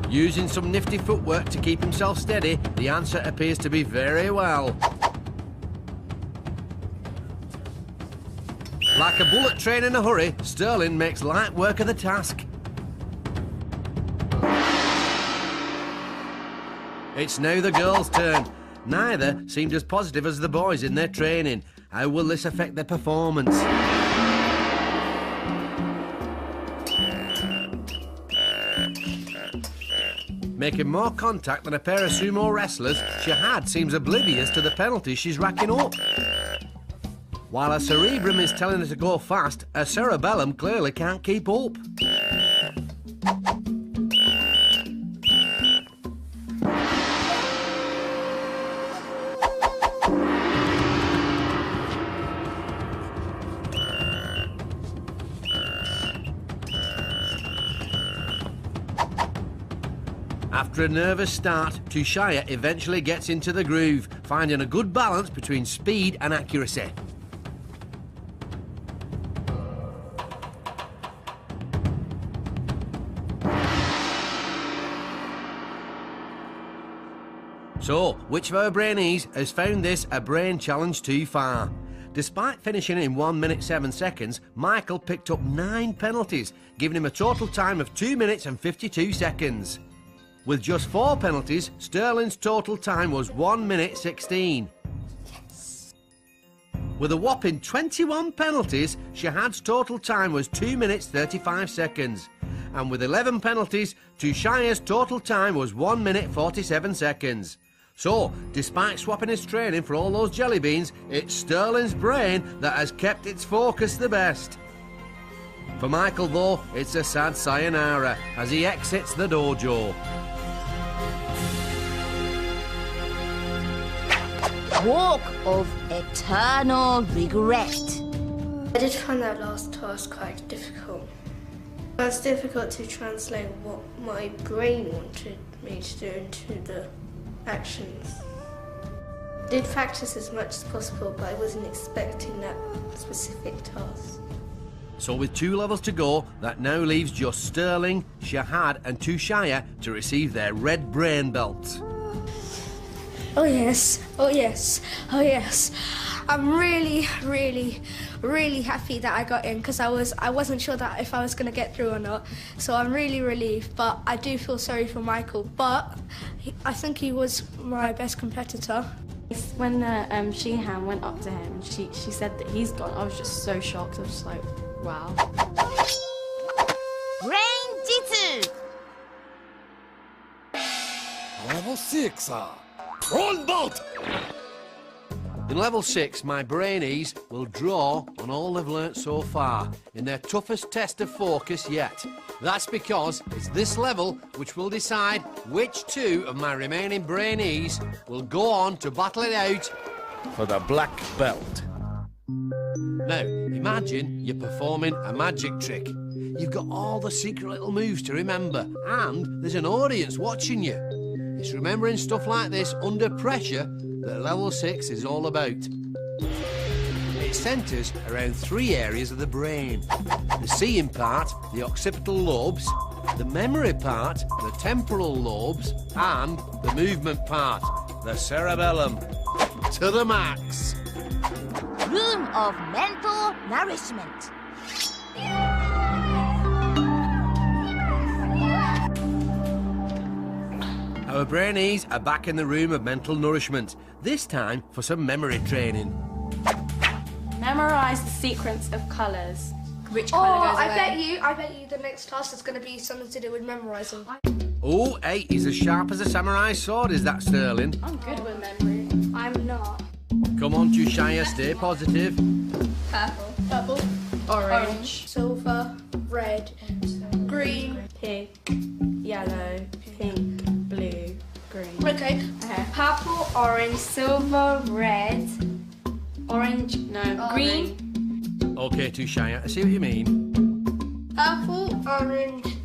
Speaker 3: Using some nifty footwork to keep himself steady, the answer appears to be very well. Like a bullet train in a hurry, Sterling makes light work of the task. It's now the girls' turn. Neither seemed as positive as the boys in their training. How will this affect their performance? Making more contact than a pair of sumo wrestlers, Shahad seems oblivious to the penalties she's racking up. While her cerebrum is telling her to go fast, her cerebellum clearly can't keep up. After a nervous start, Thushiah eventually gets into the groove, finding a good balance between speed and accuracy. So, which of our Brainees has found this a brain challenge too far? Despite finishing in 1 minute 7 seconds, Michael picked up 9 penalties, giving him a total time of 2 minutes and 52 seconds. With just 4 penalties, Sterling's total time was 1 minute 16. Yes. With a whopping 21 penalties, Shahad's total time was 2 minutes 35 seconds. and with 11 penalties, Thushiah's total time was 1 minute 47 seconds. So, despite swapping his training for all those jelly beans, it's Sterling's brain that has kept its focus the best. For Michael, though, it's a sad sayonara as he exits the dojo.
Speaker 9: Walk of eternal regret.
Speaker 7: I did find that last task quite difficult. It was difficult to translate what my brain wanted me to do into the actions. I did practice as much as possible, but I wasn't expecting that specific task.
Speaker 3: So with 2 levels to go, that now leaves just Sterling, Shahad and Thushiah to receive their red brain belts.
Speaker 7: Oh yes, oh yes, oh yes. I'm really happy that I got in because I wasn't sure that if I was going to get through or not. So I'm really relieved, but I do feel sorry for Michael. But I think he was my best competitor.
Speaker 6: When Shahad went up to him, she said that he's gone. I was just so shocked. I was just like, wow.
Speaker 9: Brain-Jitsu.
Speaker 2: Level 6, Prawn bolt!
Speaker 3: In level 6, my Brainees will draw on all they've learnt so far in their toughest test of focus yet. That's because it's this level which will decide which 2 of my remaining Brainees will go on to battle it out
Speaker 2: For the black belt.
Speaker 3: Now, imagine you're performing a magic trick. You've got all the secret little moves to remember, and there's an audience watching you. It's remembering stuff like this under pressure that level 6 is all about. It centres around 3 areas of the brain. The seeing part, the occipital lobes, the memory part, the temporal lobes, and the movement part, the cerebellum. To the max.
Speaker 9: Room of mental nourishment.
Speaker 3: Our Brainees are back in the room of mental nourishment, this time for some memory training.
Speaker 6: Memorise the sequence of colours.
Speaker 12: Which colour goes away?
Speaker 7: I bet you the next task is going to be something to do with memorising.
Speaker 3: Oh, hey, he's as sharp as a samurai sword, is that Sterling?
Speaker 6: I'm good with memory.
Speaker 7: I'm not.
Speaker 3: Come on, Thushiah, stay positive.
Speaker 7: Purple.
Speaker 6: Orange.
Speaker 7: Silver. Red. Green.
Speaker 6: Pink. Yellow. Pink. Blue. Green.
Speaker 7: Okay.
Speaker 12: Purple, orange, silver, red.
Speaker 6: Orange. No. Green.
Speaker 3: OK, Thushiah, I see what you mean.
Speaker 7: Purple, orange,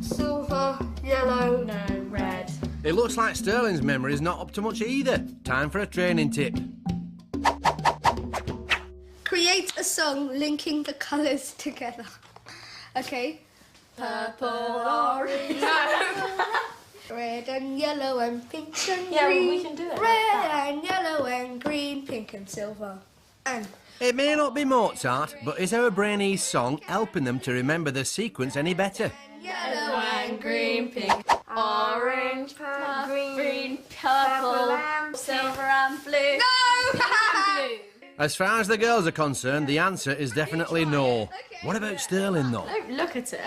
Speaker 7: silver, yellow.
Speaker 6: No. Red.
Speaker 3: It looks like Sterling's memory is not up to much either. Time for a training tip.
Speaker 7: Create a song linking the colours together. Okay. Purple, orange, red and yellow and pink and green.
Speaker 6: Yeah, well, we can do it.
Speaker 7: Red and yellow and green, pink and silver. And
Speaker 3: It may not be Mozart, but is our Brainees song helping them to remember the sequence any better?
Speaker 7: yellow and green,
Speaker 6: pink, orange, green, purple, silver and blue.
Speaker 7: No!
Speaker 6: Blue.
Speaker 3: As far as the girls are concerned, the answer is definitely no. What about Sterling, though?
Speaker 6: Don't look at it.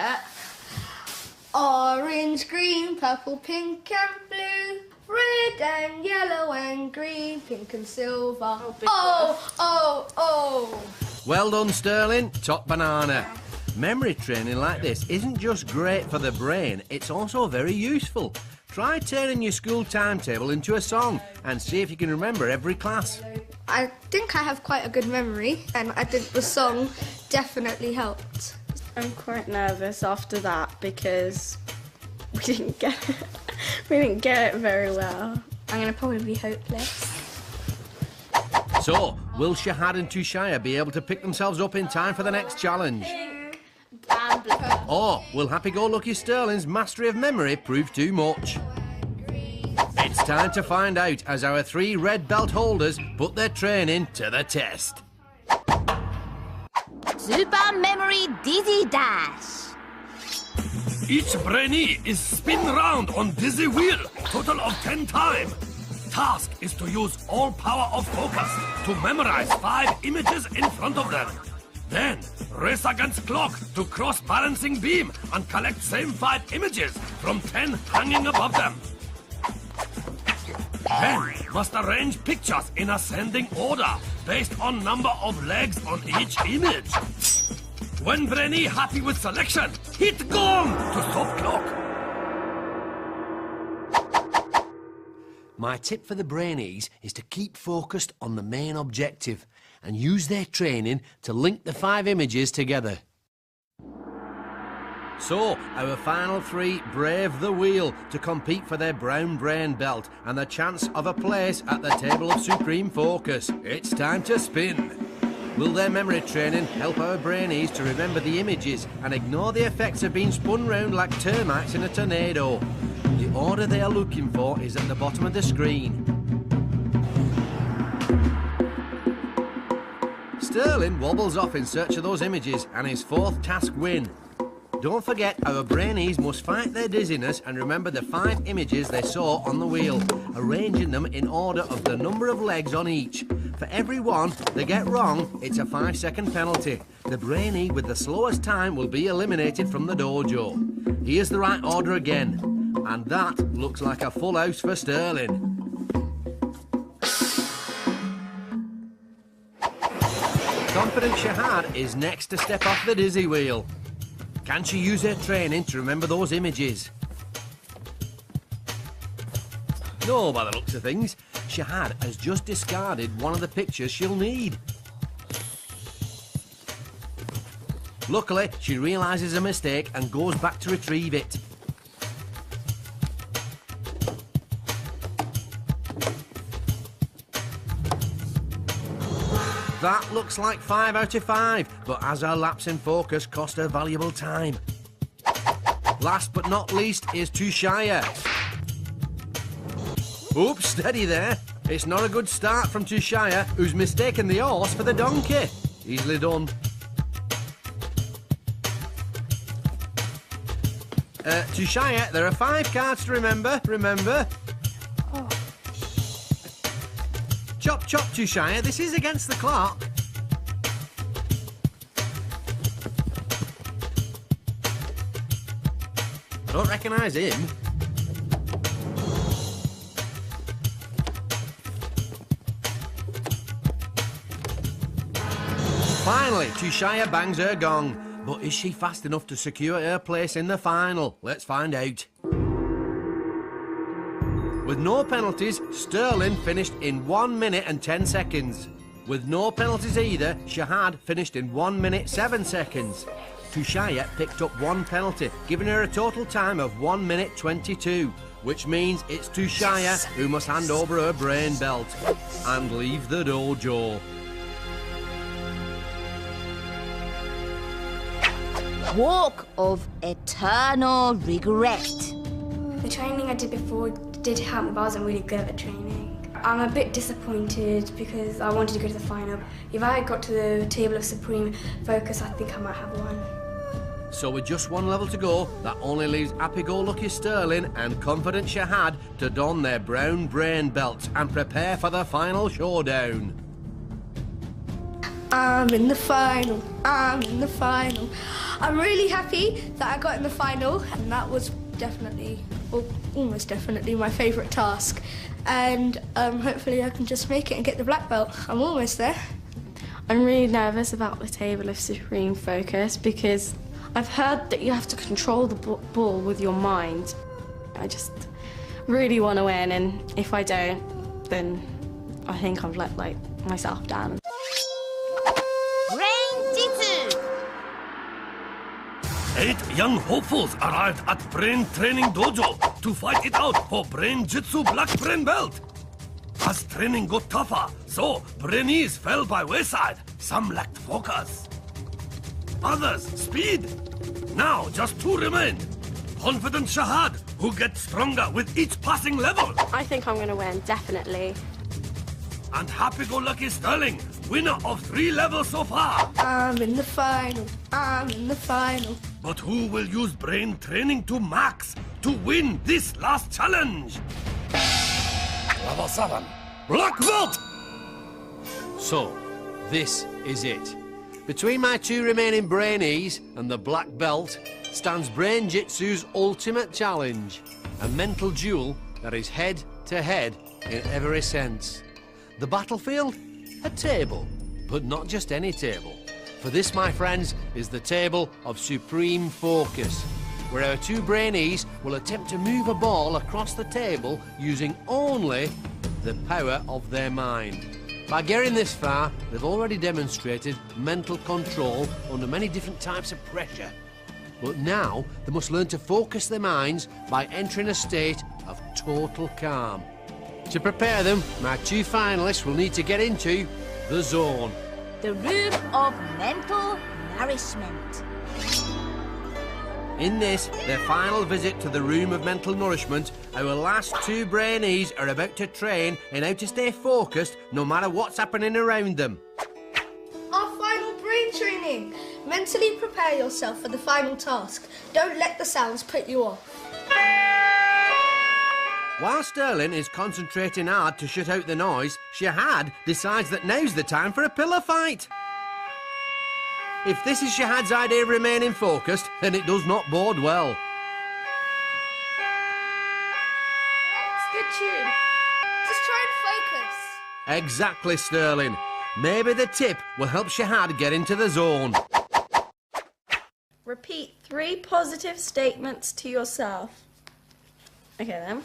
Speaker 7: Orange, green, purple, pink and blue. Red and yellow and green, pink and silver. Oh.
Speaker 3: Well done, Sterling. Top banana. Memory training like this isn't just great for the brain, it's also very useful. Try turning your school timetable into a song and see if you can remember every class.
Speaker 7: I think I have quite a good memory, and I think the song definitely helped.
Speaker 6: I'm quite nervous after that because we didn't get it. We didn't get it very well.
Speaker 12: I'm going to probably be hopeless.
Speaker 3: So, will Shahad and Thushiah be able to pick themselves up in time for the next challenge? Or will happy-go-lucky Sterling's mastery of memory prove too much? It's time to find out as our 3 red belt holders put their training to the test.
Speaker 9: Super Memory Dizzy Dash.
Speaker 2: Each brainee is spin round on dizzy wheel, total of 10 times. Task is to use all power of focus to memorize 5 images in front of them. Then, race against clock to cross balancing beam and collect same 5 images from 10 hanging above them. Then, must arrange pictures in ascending order based on number of legs on each image. When Brainee happy with selection, hit gong to stop clock.
Speaker 1: My tip for the Brainees is to keep focused on the main objective and use their training to link the 5 images together. So, our final 3 brave the wheel to compete for their brown brain belt and the chance of a place at the table of supreme focus. It's time to spin. Will their memory training help our Brainees to remember the images and ignore the effects of being spun round like termites in a tornado? The order they are looking for is at the bottom of the screen. Sterling wobbles off in search of those images and his 4th task win. Don't forget, our Brainees must fight their dizziness and remember the 5 images they saw on the wheel, arranging them in order of the number of legs on each. For every one they get wrong, it's a 5-second penalty. The Brainee with the slowest time will be eliminated from the dojo. Here's the right order again, and that looks like a full house for Sterling. Confident Shahad is next to step off the dizzy wheel. Can she use her training to remember those images? No, by the looks of things, Shahad has just discarded one of the pictures she'll need. Luckily, she realises a mistake and goes back to retrieve it. That looks like 5 out of 5, but as her lapse in focus cost her valuable time. Last but not least is Thushiah. Oops, steady there. It's not a good start from Thushiah, who's mistaken the horse for the donkey. Easily done. Thushiah, there are 5 cards to remember, Oh. Chop, chop, Thushiah, this is against the clock. I don't recognise him. Finally, Thushiah bangs her gong. But is she fast enough to secure her place in the final? Let's find out. With no penalties, Sterling finished in 1 minute and 10 seconds. With no penalties either, Shahad finished in 1 minute 7 seconds. Thushiah picked up 1 penalty, giving her a total time of 1 minute 22, which means it's Thushiah who must hand over her brain belt and leave the dojo.
Speaker 9: Walk of eternal regret.
Speaker 10: The training I did before did help me, but I wasn't really good at the training. I'm a bit disappointed because I wanted to go to the final. If I got to the table of supreme focus, I think I might have won.
Speaker 1: So with just 1 level to go, that only leaves happy-go-lucky Sterling and confident Shahad to don their brown brain belts and prepare for the final showdown.
Speaker 7: I'm in the final, I'm in the final. I'm really happy that I got in the final, and that was definitely, well, almost definitely my favourite task. And hopefully I can just make it and get the black belt. I'm almost there.
Speaker 6: I'm really nervous about the table of supreme focus because I've heard that you have to control the ball with your mind. I just really want to win, and if I don't, then I think I've let myself down.
Speaker 9: Brain-Jitsu!
Speaker 2: 8 young hopefuls arrived at Brain Training Dojo to fight it out for Brain-Jitsu Black Brain Belt. As training got tougher, so Brainees fell by wayside. Some lacked focus. Others, speed. Now, just 2 remain. Confident Shahad, who gets stronger with each passing level.
Speaker 6: I think I'm going to win, definitely.
Speaker 2: And happy-go-lucky Sterling, winner of 3 levels so far.
Speaker 7: I'm in the final, I'm in the final.
Speaker 2: But who will use brain training to max to win this last challenge? Level 7, Black Belt!
Speaker 1: So, this is it. Between my two remaining Brainees and the black belt stands Brain-Jitsu's ultimate challenge, a mental duel that is head-to-head in every sense. The battlefield? A table, but not just any table. For this, my friends, is the table of supreme focus, where our two Brainees will attempt to move a ball across the table using only the power of their mind. By getting this far, they've already demonstrated mental control under many different types of pressure. But now, they must learn to focus their minds by entering a state of total calm. To prepare them, my two finalists will need to get into the zone.
Speaker 9: The room of mental nourishment.
Speaker 1: In this, their final visit to the room of mental nourishment, our last two Brainees are about to train in how to stay focused no matter what's happening around them.
Speaker 7: Our final brain training. Mentally prepare yourself for the final task. Don't let the sounds put you off.
Speaker 1: While Sterling is concentrating hard to shut out the noise, Shahad decides that now's the time for a pillow fight. If this is Shahad's idea of remaining focused, then it does not bode well.
Speaker 4: It's a good tune.
Speaker 7: Just try and focus.
Speaker 1: Exactly, Sterling. Maybe the tip will help Shahad get into the zone.
Speaker 6: Repeat 3 positive statements to yourself. Okay then.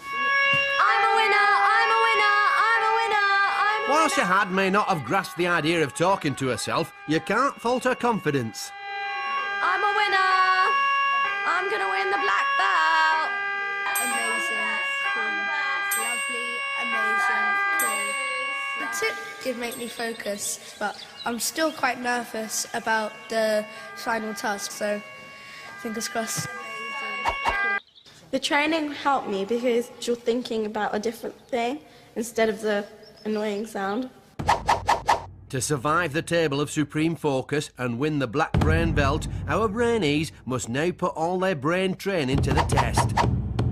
Speaker 12: I'm a winner, I'm a winner, I'm a winner, I'm a
Speaker 1: While
Speaker 12: winner.
Speaker 1: Shahad may not have grasped the idea of talking to herself, you can't fault her confidence.
Speaker 12: I'm a winner. I'm gonna win the black belt.
Speaker 7: Amazing. Cool. Lovely. Amazing. Cool. The tip did make me focus, but I'm still quite nervous about the final task, so fingers crossed.
Speaker 6: The training helped me because you're thinking about a different thing instead of the annoying sound.
Speaker 1: To survive the table of supreme focus and win the black brain belt, our Brainees must now put all their brain training to the test.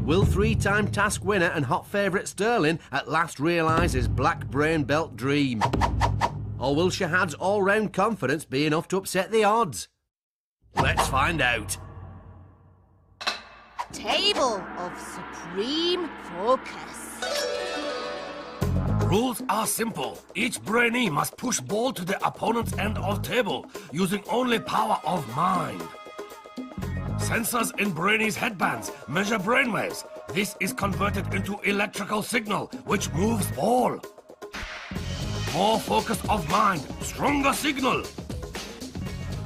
Speaker 1: Will 3-time task winner and hot favourite Sterling at last realise his black brain belt dream? Or will Shahad's all-round confidence be enough to upset the odds? Let's find out.
Speaker 9: Table of supreme focus.
Speaker 2: Rules are simple. Each Brainee must push ball to the opponent's end of table using only power of mind. Sensors in Brainees' headbands measure brainwaves. This is converted into electrical signal, which moves ball. More focus of mind, stronger signal.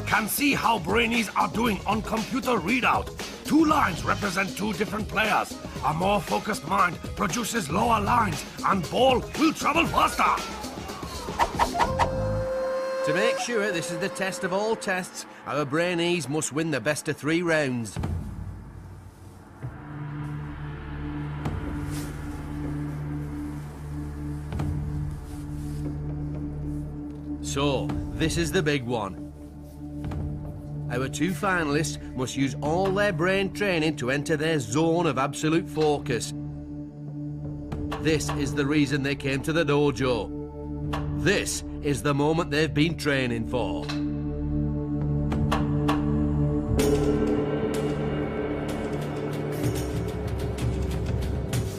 Speaker 2: Can see how Brainees are doing on computer readout. 2 lines represent 2 different players. A more focused mind produces lower lines, and ball will travel faster.
Speaker 1: To make sure this is the test of all tests, our Brainees must win the best of 3 rounds. So, this is the big one. Our 2 finalists must use all their brain training to enter their zone of absolute focus. This is the reason they came to the dojo. This is the moment they've been training for.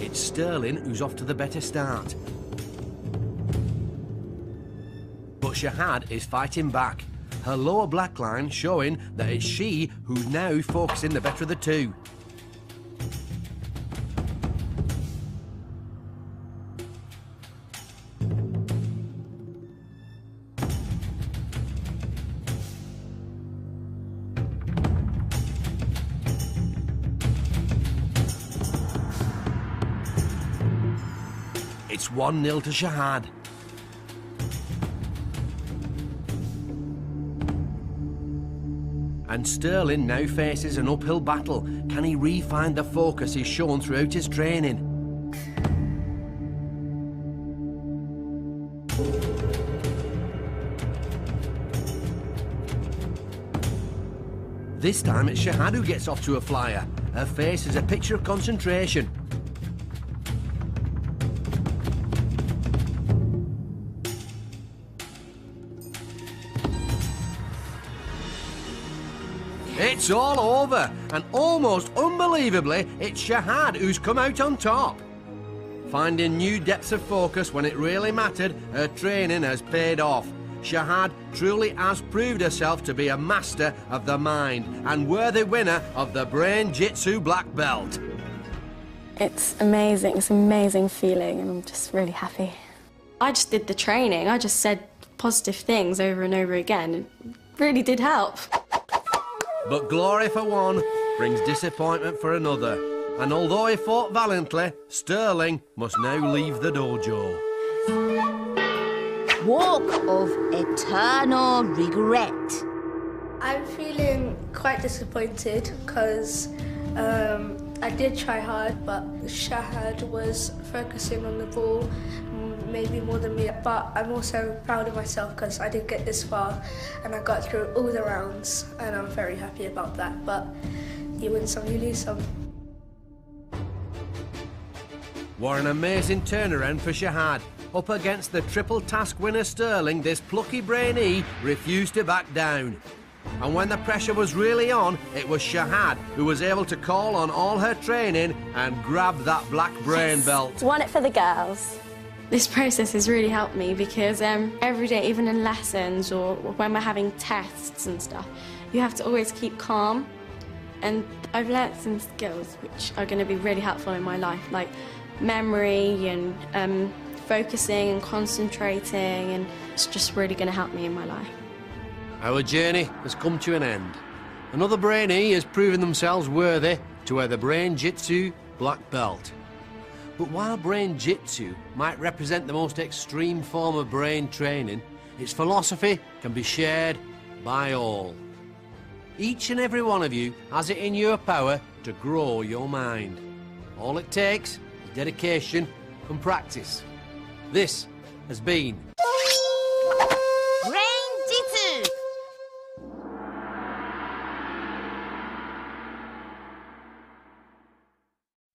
Speaker 1: It's Sterling who's off to the better start. But Shahad is fighting back. Her lower black line showing that it's she who's now focusing the better of the 2. It's 1-0 to Shahad. And Sterling now faces an uphill battle. Can he re-find the focus he's shown throughout his training? This time it's Shahad who gets off to a flyer. Her face is a picture of concentration. It's all over, and almost unbelievably, it's Shahad who's come out on top. Finding new depths of focus when it really mattered, her training has paid off. Shahad truly has proved herself to be a master of the mind and worthy winner of the Brain-Jitsu black belt.
Speaker 6: It's amazing. It's an amazing feeling, and I'm just really happy. I just did the training. I just said positive things over and over again. It really did help.
Speaker 1: But glory for one brings disappointment for another. And although he fought valiantly, Sterling must now leave the dojo.
Speaker 9: Walk of eternal regret.
Speaker 7: I'm feeling quite disappointed because I did try hard, but Shahad was focusing on the ball maybe more than me. But I'm also proud of myself because I did get this far and I got through all the rounds, and I'm very happy about that. But you win some, you lose some.
Speaker 1: What an amazing turnaround for Shahad. Up against the triple task winner Sterling, this plucky Brainee refused to back down. And when the pressure was really on, it was Shahad who was able to call on all her training and grab that black brain belt.
Speaker 6: Won it for the girls. This process has really helped me because every day, even in lessons or when we're having tests and stuff, you have to always keep calm. And I've learnt some skills which are going to be really helpful in my life, like memory and focusing and concentrating, and it's just really going to help me in my life.
Speaker 1: Our journey has come to an end. Another Brainee has proven themselves worthy to wear the Brain-Jitsu black belt. But while Brain-Jitsu might represent the most extreme form of brain training, its philosophy can be shared by all. Each and every one of you has it in your power to grow your mind. All it takes is dedication and practice. This has been